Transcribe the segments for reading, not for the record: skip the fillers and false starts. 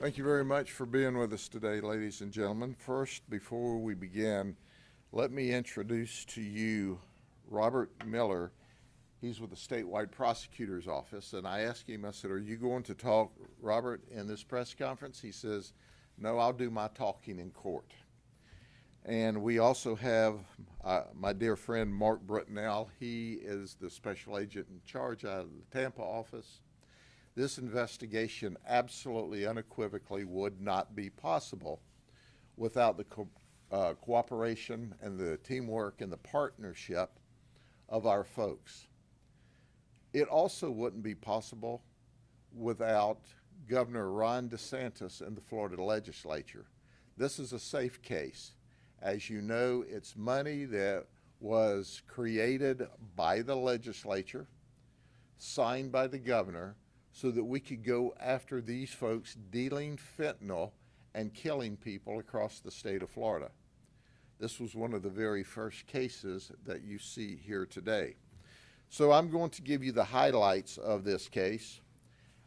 Thank you very much for being with us today, ladies and gentlemen. First, before we begin, let me introduce to you Robert Miller. He's with the Statewide Prosecutor's Office, and I asked him, I said, "Are you going to talk, Robert, in this press conference?" He says, "No, I'll do my talking in court." And we also have my dear friend Mark Britnell. He is the special agent in charge out of the Tampa office. This investigation absolutely unequivocally would not be possible without the cooperation and the teamwork and the partnership of our folks. It also wouldn't be possible without Governor Ron DeSantis and the Florida legislature. This is a safe case. As you know, it's money that was created by the legislature, signed by the governor, so that we could go after these folks dealing fentanyl and killing people across the state of Florida. This was one of the very first cases that you see here today. So I'm going to give you the highlights of this case,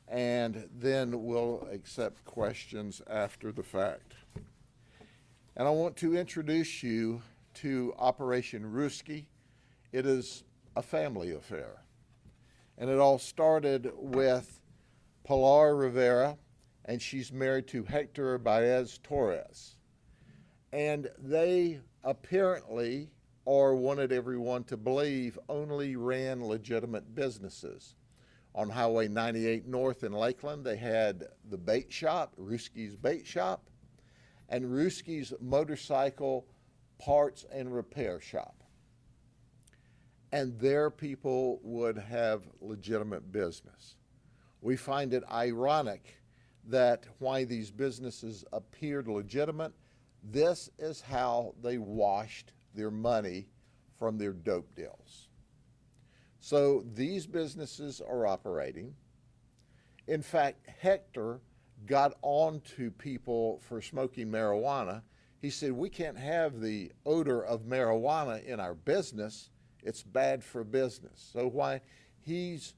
and then we'll accept questions after the fact. And I want to introduce you to Operation Ruski. It is a family affair. And it all started with Pilar Rivera, and she's married to Hector Baez Torres. And they apparently, or wanted everyone to believe, only ran legitimate businesses. On Highway 98 North in Lakeland, they had the bait shop, Ruski's Bait Shop, and Ruski's Motorcycle Parts and Repair Shop. And their people would have legitimate business. We find it ironic that why these businesses appeared legitimate, this is how they washed their money from their dope deals. So these businesses are operating. In fact, Hector got on to people for smoking marijuana. He said, "We can't have the odor of marijuana in our business. It's bad for business." So why he's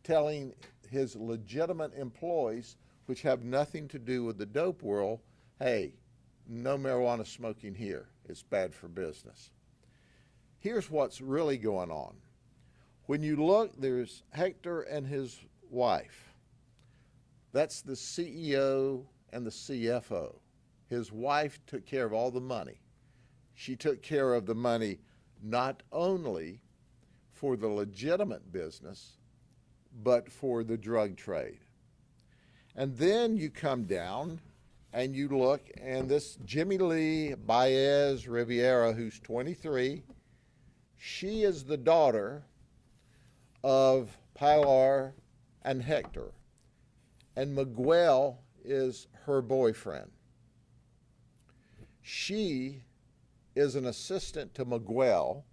telling his legitimate employees, which have nothing to do with the dope world, hey, no marijuana smoking here. It's bad for business. Here's what's really going on. When you look, there's Hector and his wife. That's the CEO and the CFO. His wife took care of all the money. She took care of the money not only for the legitimate business, but for the drug trade. And then you come down and you look, and this Jimmy Lee Baez Rivera, who's 23, she is the daughter of Pilar and Hector, and Miguel is her boyfriend. She is an assistant to Miguel.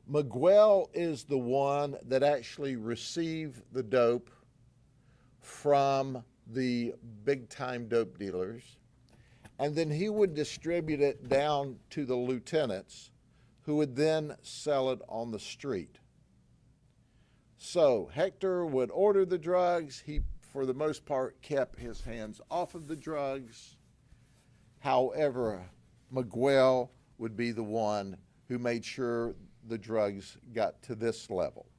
Miguel is the one that actually received the dope from the big-time dope dealers, and then he would distribute it down to the lieutenants, who would then sell it on the street. So Hector would order the drugs. He, for the most part, kept his hands off of the drugs. However, Miguel would be the one who made sure the drugs got to this level.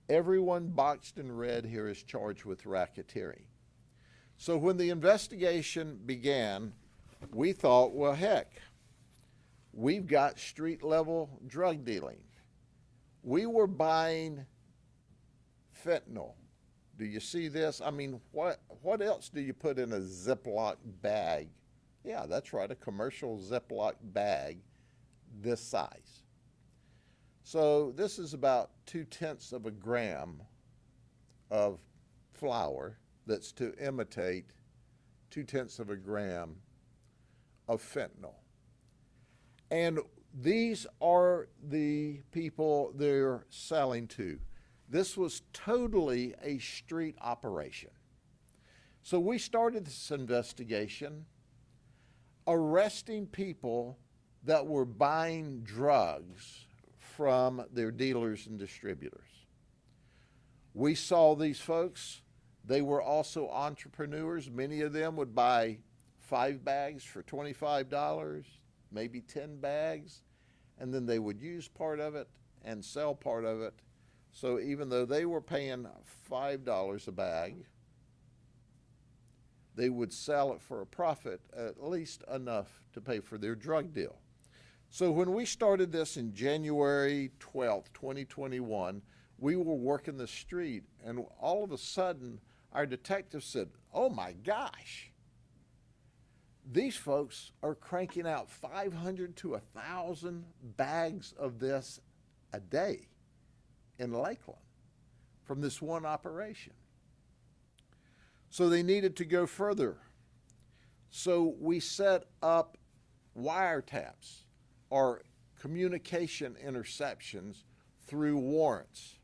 Everyone boxed in red here is charged with racketeering. So when the investigation began, we thought, well, heck, we've got street-level drug dealing. We were buying fentanyl. Do you see this? I mean, what else do you put in a Ziploc bag? Yeah, that's right, a commercial Ziploc bag this size. So this is about 0.2 of a gram of flour that's to imitate 0.2 of a gram of fentanyl. And these are the people they're selling to. This was totally a street operation. So we started this investigation arresting people that were buying drugs from their dealers and distributors. We saw these folks They were also entrepreneurs. Many of them would buy 5 bags for $25, maybe 10 bags, and then they would use part of it and sell part of it. So even though they were paying $5 a bag, they would sell it for a profit, at least enough to pay for their drug deal. So when we started this in January 12th, 2021, we were working the street, and all of a sudden, our detective said, "Oh my gosh, these folks are cranking out 500 to 1,000 bags of this a day in Lakeland from this one operation." So they needed to go further. So we set up wiretaps, or communication interceptions, through warrants.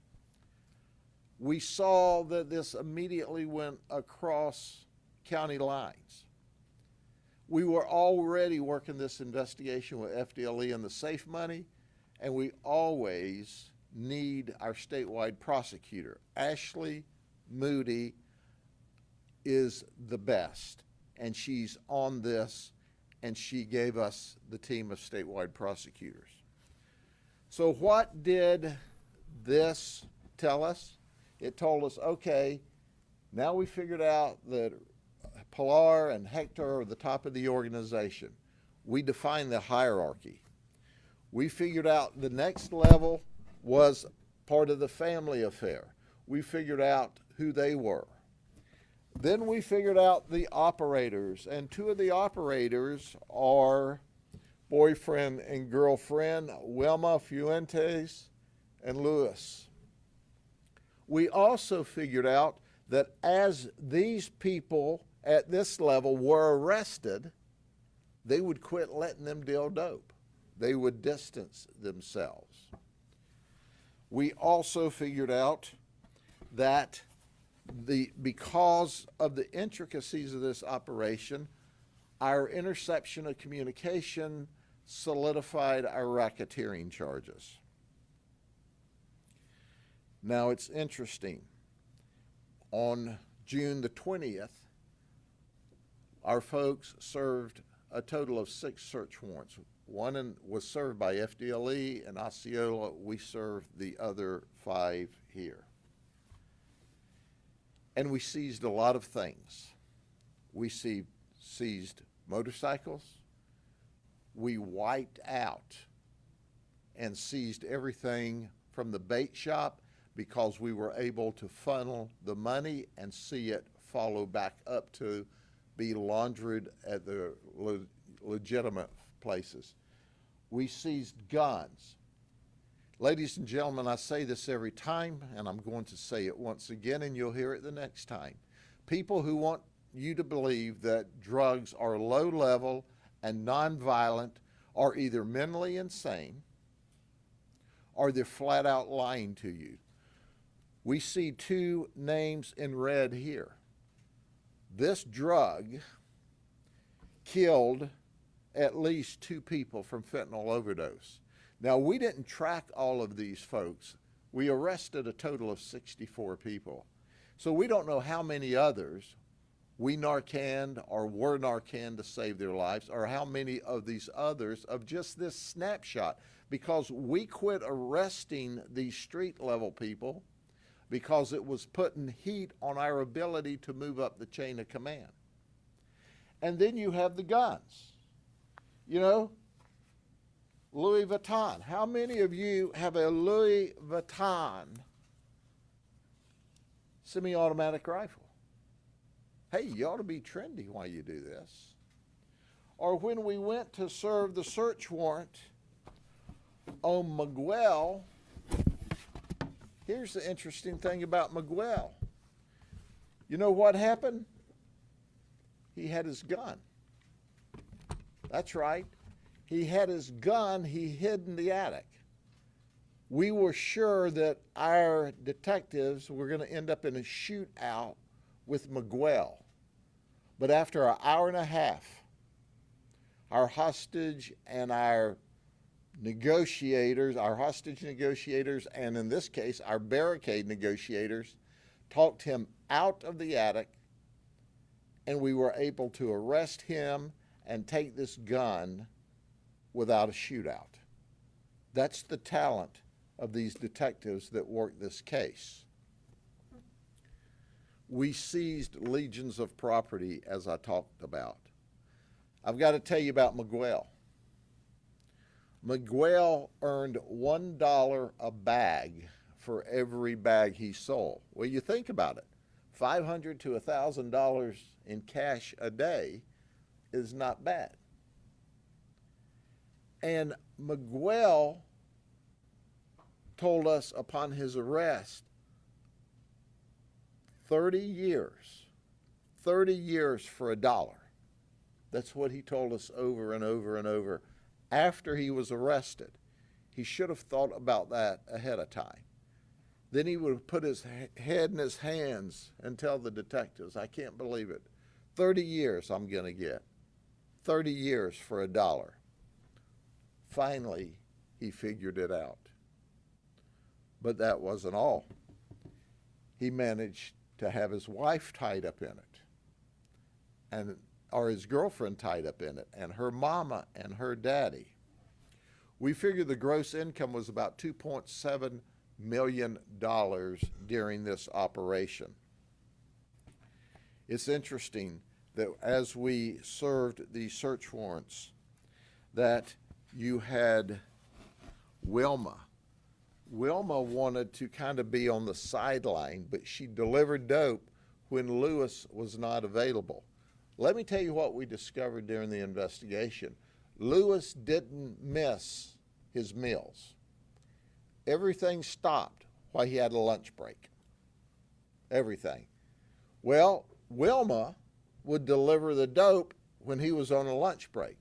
We saw that this immediately went across county lines. We were already working this investigation with FDLE and the safe money, and we always need our statewide prosecutor. Ashley Moody is the best, and she's on this, and she gave us the team of statewide prosecutors. So what did this tell us? It told us, okay, now we figured out that Pilar and Hector are the top of the organization. We defined the hierarchy. We figured out the next level was part of the family affair. We figured out who they were. Then we figured out the operators, and 2 of the operators are boyfriend and girlfriend, Wilma Fuentes and Luis. We also figured out that as these people at this level were arrested, they would quit letting them deal dope. They would distance themselves. We also figured out that because of the intricacies of this operation, our interception of communication solidified our racketeering charges. Now it's interesting. On June the 20th, our folks served a total of 6 search warrants. One was served by FDLE and Osceola. We served the other 5 here. And we seized a lot of things. We seized motorcycles. We wiped out and seized everything from the bait shop because we were able to funnel the money and see it follow back up to be laundered at the legitimate places. We seized guns. Ladies and gentlemen, I say this every time, and I'm going to say it once again, and you'll hear it the next time. People who want you to believe that drugs are low level and nonviolent are either mentally insane or they're flat out lying to you. We see 2 names in red here. This drug killed at least 2 people from fentanyl overdose. Now, we didn't track all of these folks. We arrested a total of 64 people. So we don't know how many others we Narcaned or were Narcaned to save their lives, or how many of these others of just this snapshot, because we quit arresting these street level people because it was putting heat on our ability to move up the chain of command. And then you have the guns. You know, Louis Vuitton. How many of you have a Louis Vuitton semi-automatic rifle? Hey, you ought to be trendy while you do this. Or when we went to serve the search warrant on Miguel, here's the interesting thing about Miguel. You know what happened? He had his gun. That's right. He had his gun he hid in the attic. We were sure that our detectives were going to end up in a shootout with Miguel. But after an hour and a half, our hostage and our negotiators, our hostage negotiators, and in this case, our barricade negotiators, talked him out of the attic, and we were able to arrest him and take this gun without a shootout. That's the talent of these detectives that worked this case. We seized legions of property, as I talked about. I've got to tell you about Miguel. Miguel earned $1 a bag for every bag he sold. Well, you think about it. $500 to $1,000 in cash a day is not bad. And Miguel told us upon his arrest, 30 years for $1. That's what he told us over and over and over after he was arrested. He should have thought about that ahead of time. Then he would have put his head in his hands and tell the detectives, I can't believe it. 30 years I'm going to get. 30 years for $1. Finally, he figured it out. But that wasn't all. He managed to have his wife tied up in it, or his girlfriend tied up in it, and her mama and her daddy. We figured the gross income was about $2.7 million during this operation. It's interesting that as we served these search warrants, that you had Wilma. Wilma wanted to kind of be on the sideline, but she delivered dope when Lewis was not available. Let me tell you what we discovered during the investigation. Lewis didn't miss his meals. Everything stopped while he had a lunch break. Everything. Well, Wilma would deliver the dope when he was on a lunch break.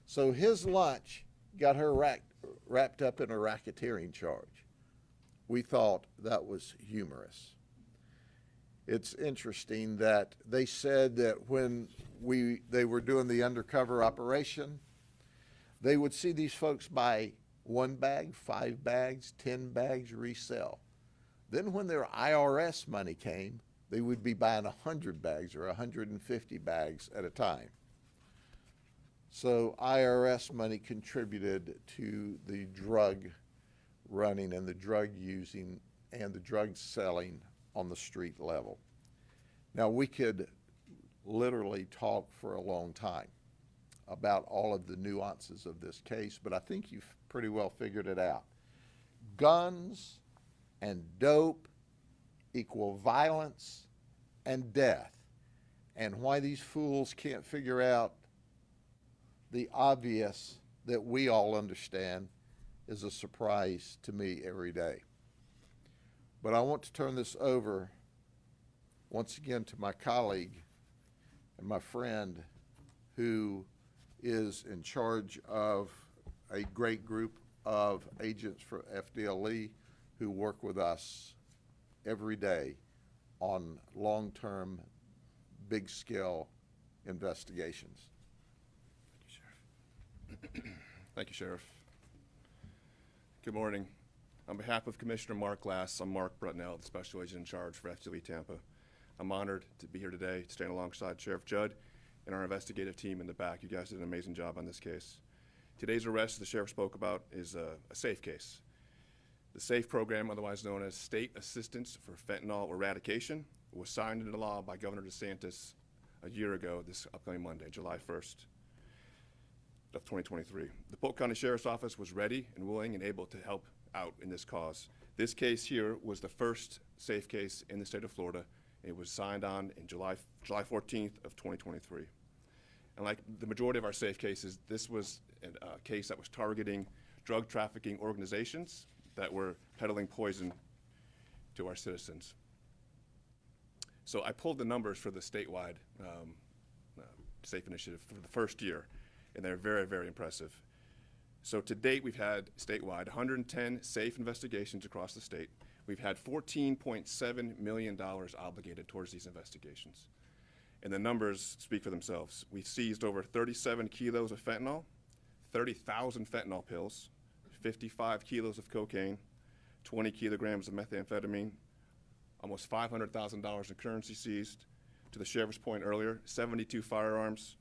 So his lunch got her wrapped up in a racketeering charge. We thought that was humorous. It's interesting that they said that when they were doing the undercover operation, they would see these folks buy 1 bag, 5 bags, 10 bags, resell. Then when their IRS money came, they would be buying 100 bags or 150 bags at a time. So IRS money contributed to the drug running and the drug using and the drug selling on the street level. Now, we could literally talk for a long time about all of the nuances of this case, but I think you've pretty well figured it out. Guns and dope equal violence and death. And why these fools can't figure out the obvious that we all understand is a surprise to me every day. But I want to turn this over once again to my colleague and my friend who is in charge of a great group of agents for FDLE who work with us every day on long-term, big-scale investigations. Thank you, Sheriff. Good morning. On behalf of Commissioner Mark Glass, I'm Mark Brutnell, the Special Agent in charge for FDLE Tampa. I'm honored to be here today to stand alongside Sheriff Judd and our investigative team in the back. You guys did an amazing job on this case. Today's arrest, the Sheriff spoke about, is a SAFE case. The SAFE program, otherwise known as State Assistance for Fentanyl Eradication, was signed into law by Governor DeSantis a year ago, this upcoming Monday, July 1st. Of 2023. The Polk County Sheriff's Office was ready and willing and able to help out in this cause. This case here was the first SAFE case in the state of Florida. It was signed on in July 14th of 2023. And like the majority of our SAFE cases, this was a case that was targeting drug trafficking organizations that were peddling poison to our citizens. So I pulled the numbers for the statewide SAFE initiative for the first year, and they're very, very impressive. So to date, we've had statewide 110 SAFE investigations across the state. We've had $14.7 million obligated towards these investigations. And the numbers speak for themselves. We seized over 37 kilos of fentanyl, 30,000 fentanyl pills, 55 kilos of cocaine, 20 kilograms of methamphetamine, almost $500,000 in currency seized. To the sheriff's point earlier, 72 firearms,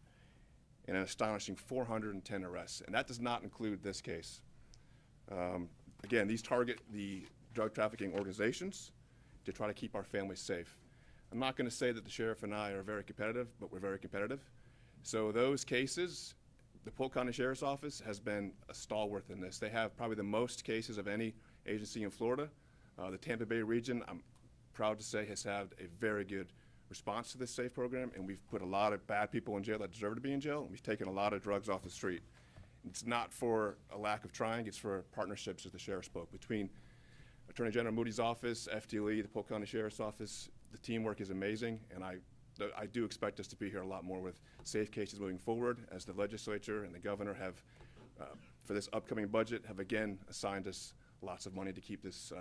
and an astonishing 410 arrests. And that does not include this case. Again, these target the drug trafficking organizations to try to keep our families safe. I'm not going to say that the sheriff and I are very competitive, but we're very competitive. So those cases, the Polk County Sheriff's Office has been a stalwart in this. They have probably the most cases of any agency in Florida. The Tampa Bay region, I'm proud to say, has had a very good response to this SAFE program, and we've put a lot of bad people in jail that deserve to be in jail, and we've taken a lot of drugs off the street. It's not for a lack of trying, it's for partnerships, as the sheriff spoke, between Attorney General Moody's office, FDLE, the Polk County Sheriff's Office. The teamwork is amazing, and I do expect us to be here a lot more with SAFE cases moving forward, as the legislature and the governor have, for this upcoming budget, have again assigned us lots of money to keep this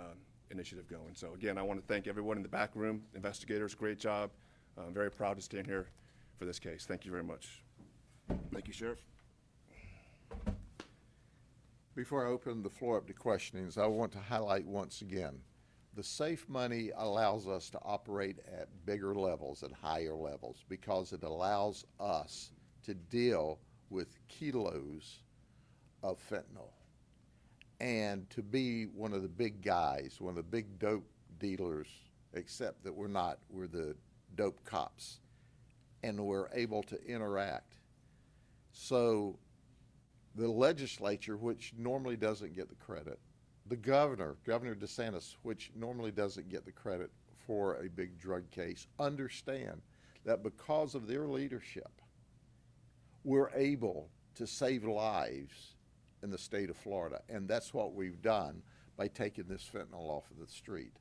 initiative going. So again, I want to thank everyone in the back room, investigators, great job. I'm very proud to stand here for this case. Thank you very much. Thank you, Sheriff. Before I open the floor up to questionings, I want to highlight once again, the SAFE money allows us to operate at bigger levels, at higher levels, because it allows us to deal with kilos of fentanyl and to be one of the big guys, one of the big dope dealers, except that we're not. We're the dope cops, and we're able to interact. So the legislature, which normally doesn't get the credit, the Governor DeSantis, which normally doesn't get the credit for a big drug case, understand that because of their leadership, we're able to save lives in the state of Florida. And that's what we've done by taking this fentanyl off of the street.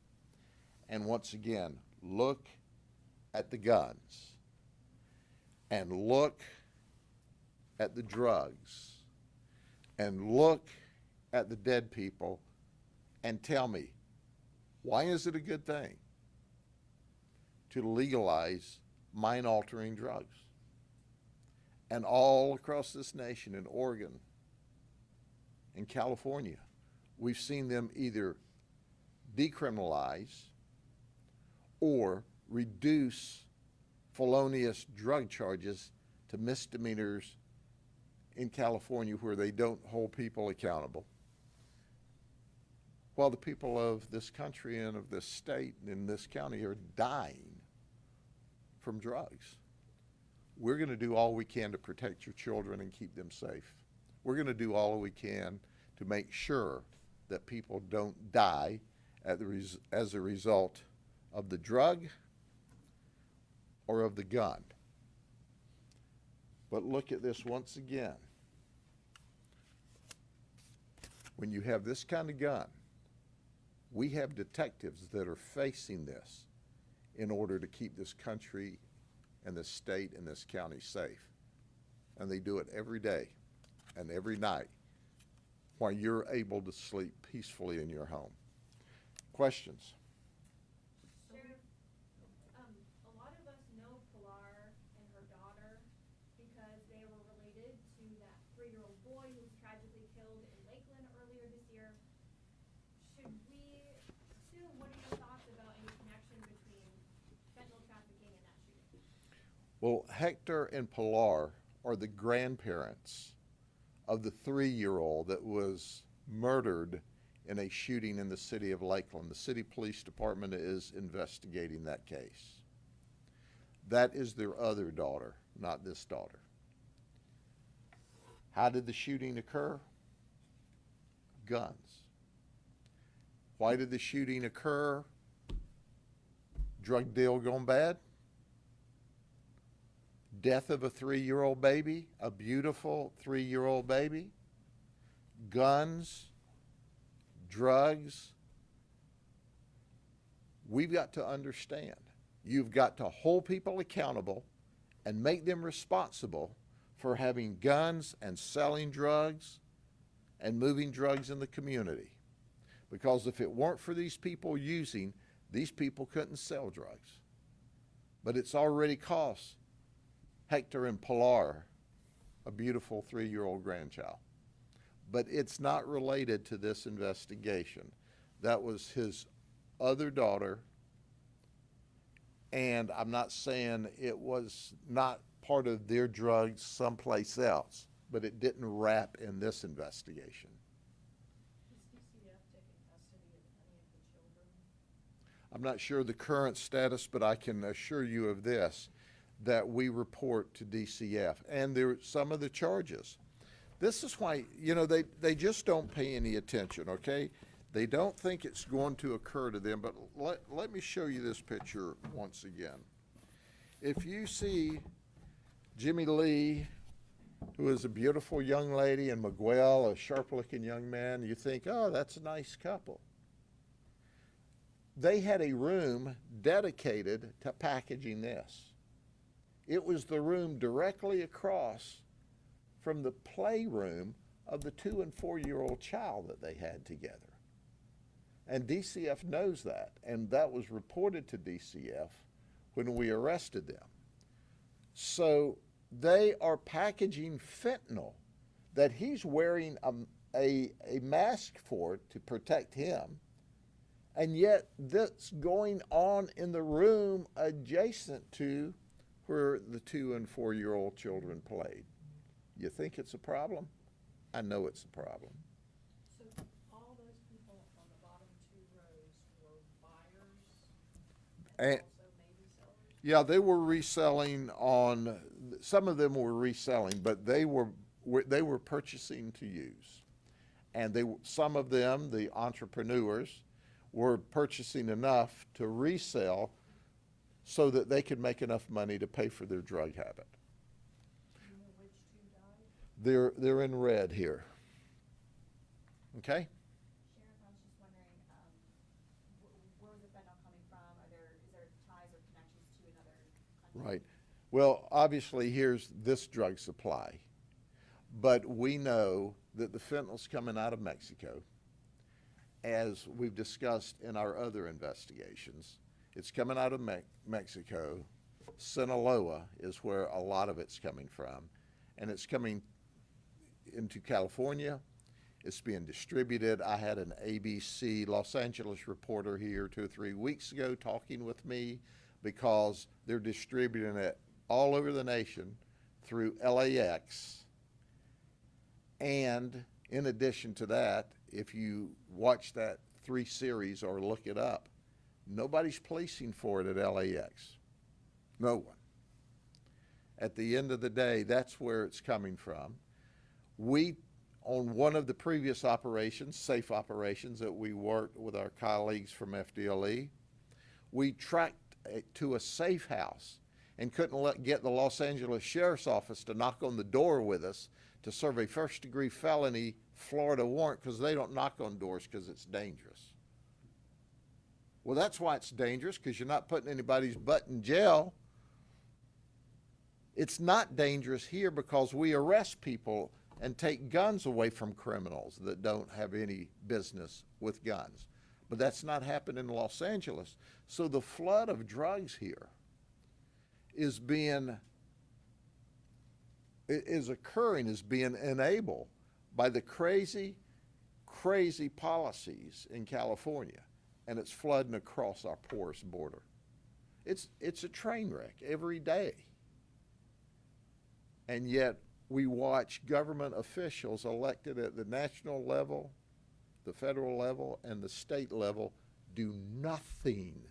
And once again, look at the guns and look at the drugs and look at the dead people and tell me, why is it a good thing to legalize mind-altering drugs? And all across this nation, in Oregon, in California, we've seen them either decriminalize or reduce felonious drug charges to misdemeanors in California, where they don't hold people accountable, while the people of this country and of this state and in this county are dying from drugs. We're going to do all we can to protect your children and keep them safe. We're going to do all we can to make sure that people don't die as a result of the drug or of the gun. But look at this once again. When you have this kind of gun, we have detectives that are facing this in order to keep this country and this state and this county safe. And they do it every day and every night while you're able to sleep peacefully in your home. Questions? Sheriff, a lot of us know Pilar and her daughter because they were related to that 3-year-old boy who was tragically killed in Lakeland earlier this year. Should we assume, what are your thoughts about any connection between fentanyl trafficking and that shooting? Well, Hector and Pilar are the grandparents of the 3-year-old that was murdered in a shooting in the city of Lakeland. The city police department is investigating that case. That is their other daughter, not this daughter. How did the shooting occur? Guns. Why did the shooting occur? Drug deal gone bad? Death of a 3-year-old baby, a beautiful 3-year-old baby? Guns? Drugs? We've got to understand. You've got to hold people accountable and make them responsible for having guns and selling drugs and moving drugs in the community. Because if it weren't for these people using, these people couldn't sell drugs. But it's already cost Hector and Pilar a beautiful 3-year-old grandchild. But it's not related to this investigation. That was his other daughter And I'm not saying it was not part of their drugs someplace else, but it didn't wrap in this investigation. Is DCF taking custody of any of the children? I'm not sure the current status, but I can assure you of this, that we report to DCF. And there some of the charges. This is why, you know, they just don't pay any attention, okay? They don't think it's going to occur to them, but let me show you this picture once again. If you see Jimmy Lee, who is a beautiful young lady, and Miguel, a sharp-looking young man, you think, oh, that's a nice couple. They had a room dedicated to packaging this. It was the room directly across from the playroom of the 2- and 4-year-old child that they had together. And DCF knows that, and that was reported to DCF when we arrested them. So they are packaging fentanyl that he's wearing a mask for to protect him, and yet that's going on in the room adjacent to where the 2- and 4-year-old children played. You think it's a problem? I know it's a problem. So all those people on the bottom 2 rows were buyers and And- also maybe sellers? Yeah, they were reselling on, some of them were reselling, but they were purchasing to use. And some of them, the entrepreneurs, were purchasing enough to resell so that they could make enough money to pay for their drug habit. Do you know which 2 died? They're in red here. Okay? Sheriff, I was just wondering, where was the fentanyl coming from? Is there ties or connections to another country? Right. Well, obviously, here's this drug supply. But we know that the fentanyl's coming out of Mexico. As we've discussed in our other investigations, it's coming out of Mexico. Sinaloa is where a lot of it's coming from. And it's coming into California. It's being distributed. I had an ABC Los Angeles reporter here 2 or 3 weeks ago talking with me because they're distributing it all over the nation through LAX. And in addition to that, if you watch that 3 series or look it up, nobody's policing for it at LAX. No one. At the end of the day, that's where it's coming from. We, on one of the previous operations, safe operations that we worked with our colleagues from FDLE, we tracked it to a safe house and couldn't get the Los Angeles Sheriff's Office to knock on the door with us to serve a first-degree felony Florida warrant because they don't knock on doors because it's dangerous. Well, that's why it's dangerous, because you're not putting anybody's butt in jail. It's not dangerous here because we arrest people and take guns away from criminals that don't have any business with guns. But that's not happening in Los Angeles. So the flood of drugs here is being enabled by the crazy policies in California, and it's flooding across our porous border. It's a train wreck every day. And yet we watch government officials elected at the national level, the federal level, and the state level do nothing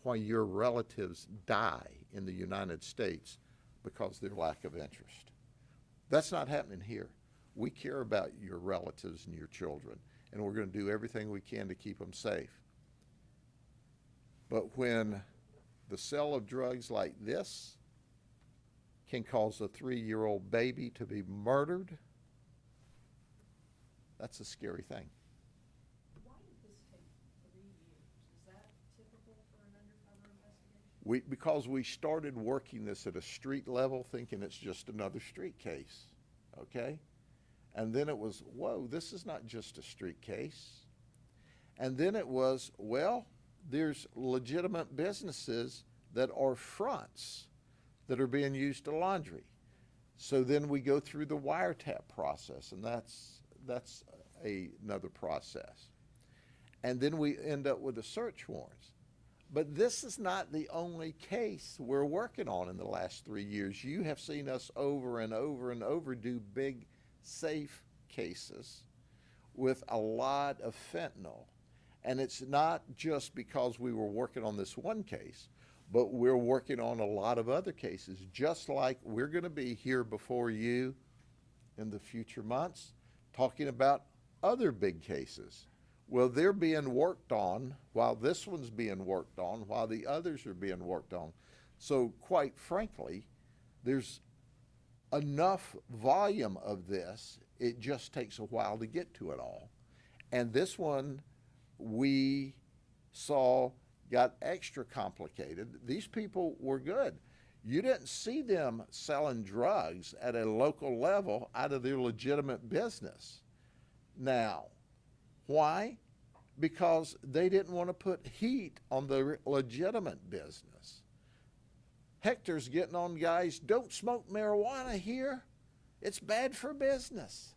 while your relatives die in the United States because of their lack of interest. That's not happening here. We care about your relatives and your children, and we're going to do everything we can to keep them safe. But when the sale of drugs like this can cause a 3-year-old baby to be murdered, that's a scary thing. Why did this take 3 years? Is that typical for an undercover investigation? Because we started working this at a street level thinking it's just another street case, okay? And then it was, whoa, this is not just a street case. And then it was, well, there's legitimate businesses that are fronts that are being used to laundry. So then we go through the wiretap process, and that's another process. And then we end up with the search warrants. But this is not the only case we're working on in the last 3 years. You have seen us over and over and over do big, safe cases with a lot of fentanyl. And it's not just because we were working on this one case, but we're working on a lot of other cases, just like we're going to be here before you in the future months talking about other big cases. Well, they're being worked on while this one's being worked on, while the others are being worked on. So quite frankly, there's enough volume of this, it just takes a while to get to it all. And this one we saw got extra complicated. These people were good. You didn't see them selling drugs at a local level out of their legitimate business. Now, why? Because they didn't want to put heat on the legitimate business. Hector's getting on guys, don't smoke marijuana here. It's bad for business.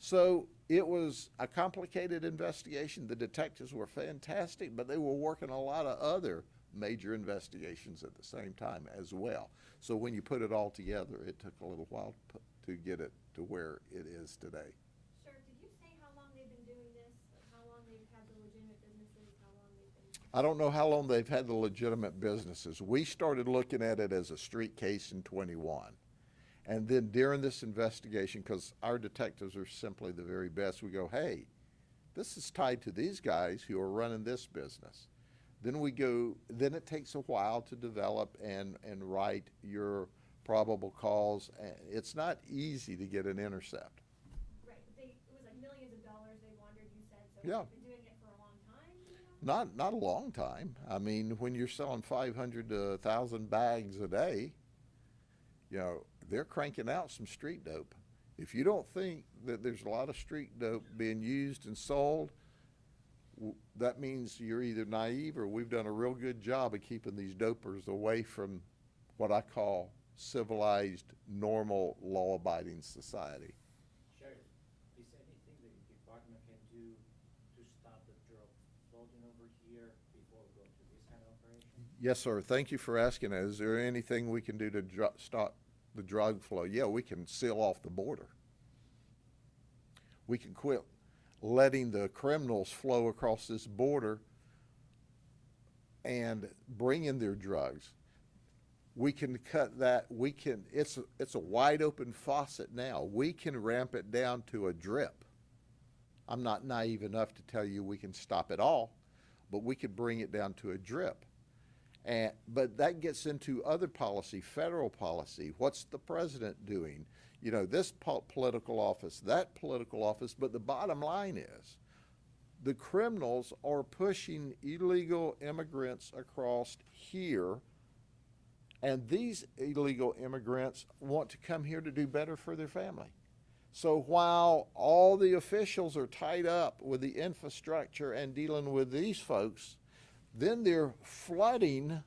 So it was a complicated investigation. The detectives were fantastic, but they were working a lot of other major investigations at the same time as well. So when you put it all together, it took a little while to get it to where it is today. Sheriff, did you say how long they've been doing this? Like how long they've had the legitimate businesses, how long they've been? I don't know how long they've had the legitimate businesses. We started looking at it as a street case in 21. And then during this investigation, because our detectives are simply the very best, we go, hey, this is tied to these guys who are running this business. Then then it takes a while to develop and write your probable cause. It's not easy to get an intercept. Right, but it was like millions of dollars they laundered, you said, so Yeah. they've been doing it for a long time, do you know? Not a long time. I mean, when you're selling 500 to 1,000 bags a day, you know, they're cranking out some street dope. If you don't think that there's a lot of street dope being used and sold, that means you're either naive or we've done a real good job of keeping these dopers away from what I call civilized, normal, law-abiding society. Sheriff, is anything the department can do to stop the drug floating over here before we go to this kind of operation? Yes, sir. Thank you for asking that. Is there anything we can do to stop the drug flow? Yeah, we can seal off the border. We can quit letting the criminals flow across this border and bring in their drugs. We can cut that. It's a wide open faucet now. We can ramp it down to a drip. I'm not naive enough to tell you we can stop it all, but we could bring it down to a drip. But that gets into other policy, federal policy. What's the president doing? You know, this political office, that political office, but the bottom line is the criminals are pushing illegal immigrants across here, and these illegal immigrants want to come here to do better for their family. So while all the officials are tied up with the infrastructure and dealing with these folks, then they're flooding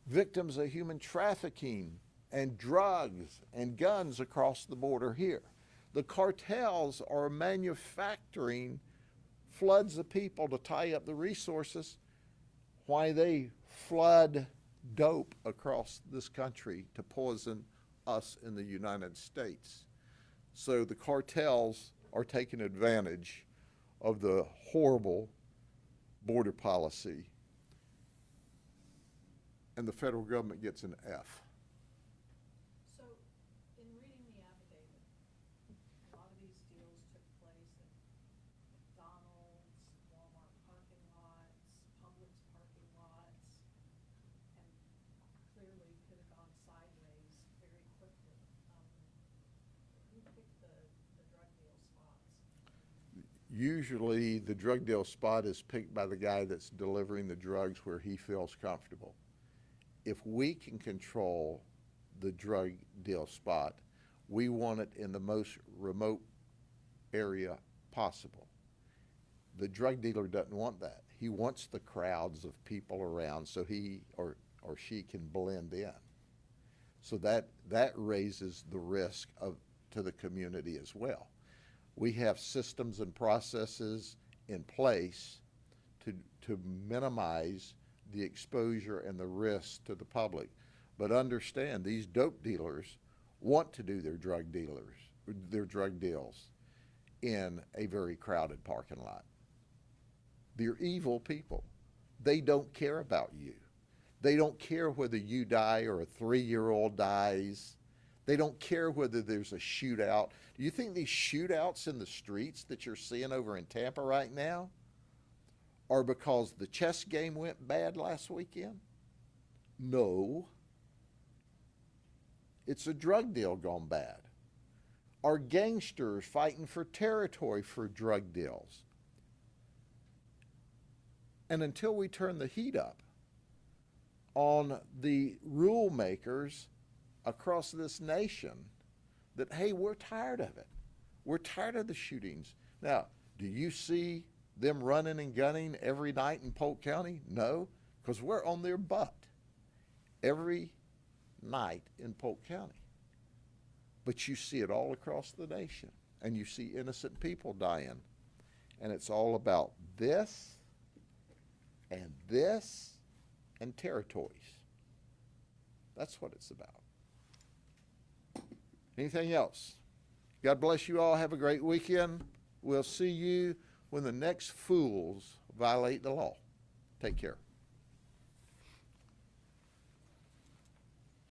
victims of human trafficking and drugs and guns across the border here. The cartels are manufacturing floods of people to tie up the resources while they flood dope across this country to poison us in the United States. So the cartels are taking advantage of the horrible border policy, and the federal government gets an F. So, in reading the affidavit, a lot of these deals took place at McDonald's, Walmart parking lots, Publix parking lots, and clearly could have gone sideways very quickly. Who picked the drug deal spots? Usually the drug deal spot is picked by the guy that's delivering the drugs where he feels comfortable. If we can control the drug deal spot, we want it in the most remote area possible. The drug dealer doesn't want that. He wants the crowds of people around so he or she can blend in. So that raises the risk to the community as well. We have systems and processes in place to minimize the exposure and the risk to the public. But understand, these dope dealers want to do their drug deals in a very crowded parking lot. They're evil people. They don't care about you. They don't care whether you die or a 3-year-old dies. They don't care whether there's a shootout. Do you think these shootouts in the streets that you're seeing over in Tampa right now are because the chess game went bad last weekend? No. It's a drug deal gone bad. Are gangsters fighting for territory for drug deals? And until we turn the heat up on the rule makers across this nation that, hey, we're tired of it. We're tired of the shootings. Now, do you see them running and gunning every night in Polk County? No, because we're on their butt every night in Polk County. But you see it all across the nation, and you see innocent people dying. And it's all about this and territories. That's what it's about. Anything else? God bless you all. Have a great weekend. We'll see you when the next fools violate the law. Take care.